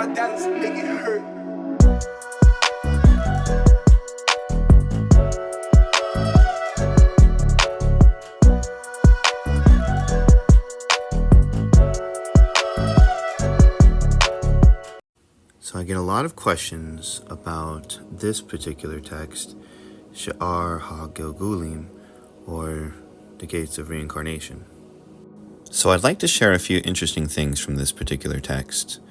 my dollars make it hurt. So I get a lot of questions about this particular text, Sha'ar HaGilgulim, or the Gates of Reincarnation. So I'd like to share a few interesting things from this particular text.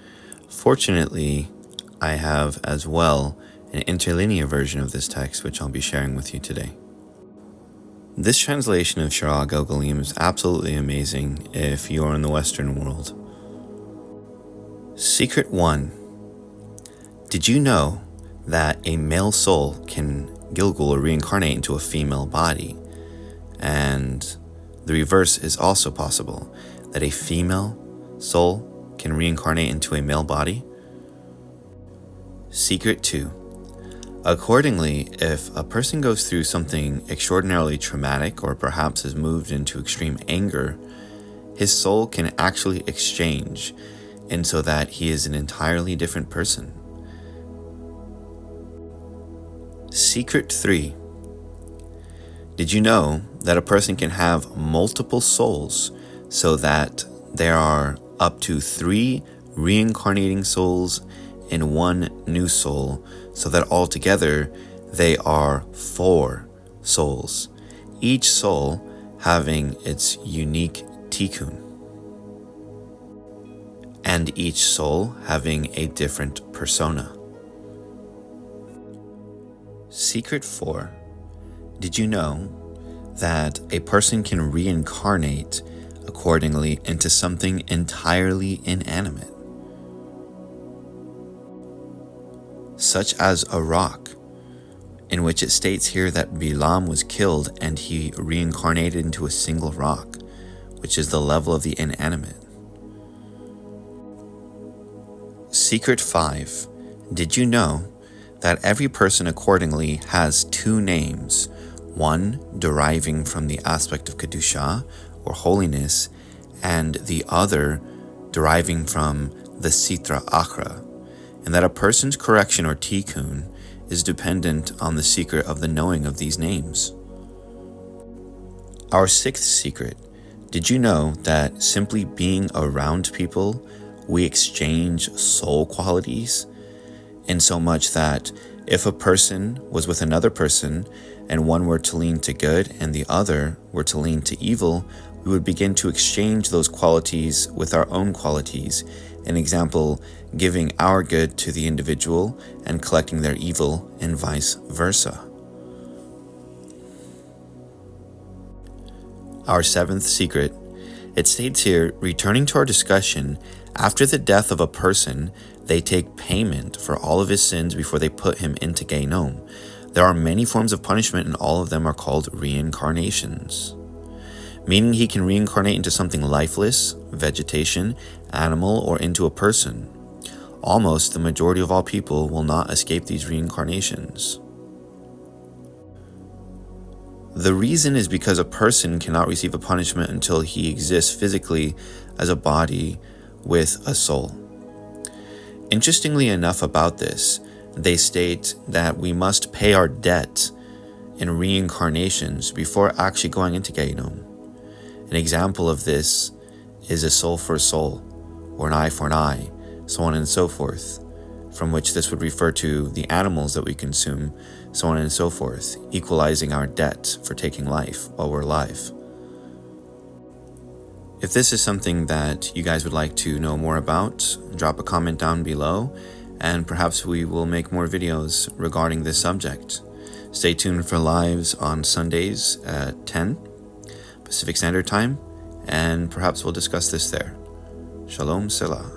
Fortunately, I have as well an interlinear version of this text, which I'll be sharing with you today. This translation of Sha'ar HaGilgulim is absolutely amazing if you are in the Western world. Secret 1. Did you know that a male soul can Gilgul or reincarnate into a female body? And the reverse is also possible, that a female soul can reincarnate into a male body? Secret 2. Accordingly, if a person goes through something extraordinarily traumatic or perhaps is moved into extreme anger, his soul can actually exchange, and so that he is an entirely different person. Secret 3. Did you know that a person can have multiple souls so that there are up to 3 reincarnating souls in one new soul, so that altogether they are 4 souls, each soul having its unique tikkun, and each soul having a different persona? Secret 4. Did you know that a person can reincarnate accordingly into something entirely inanimate, such as a rock, in which it states here that Bilam was killed and he reincarnated into a single rock, which is the level of the inanimate? Secret 5. Did you know that every person accordingly has 2 names, one deriving from the aspect of Kedusha, or holiness, and the other deriving from the Sitra Achra, and that a person's correction or tikkun is dependent on the secret of the knowing of these names? Our 6th secret. Did you know that simply being around people, we exchange soul qualities? In so much that if a person was with another person and one were to lean to good and the other were to lean to evil, we would begin to exchange those qualities with our own qualities. An example, giving our good to the individual and collecting their evil, and vice versa. Our 7th secret. It states here, returning to our discussion, after the death of a person, they take payment for all of his sins before they put him into Gehinnom. There are many forms of punishment and all of them are called reincarnations. Meaning he can reincarnate into something lifeless, vegetation, animal, or into a person. Almost the majority of all people will not escape these reincarnations. The reason is because a person cannot receive a punishment until he exists physically as a body with a soul. Interestingly enough about this, they state that we must pay our debt in reincarnations before actually going into Gehinnom. An example of this is a soul for a soul, or an eye for an eye, so on and so forth, from which this would refer to the animals that we consume, so on and so forth, equalizing our debt for taking life while we're alive. If this is something that you guys would like to know more about, drop a comment down below, and perhaps we will make more videos regarding this subject. Stay tuned for lives on Sundays at 10 Pacific Standard Time, and perhaps we'll discuss this there. Shalom Selah.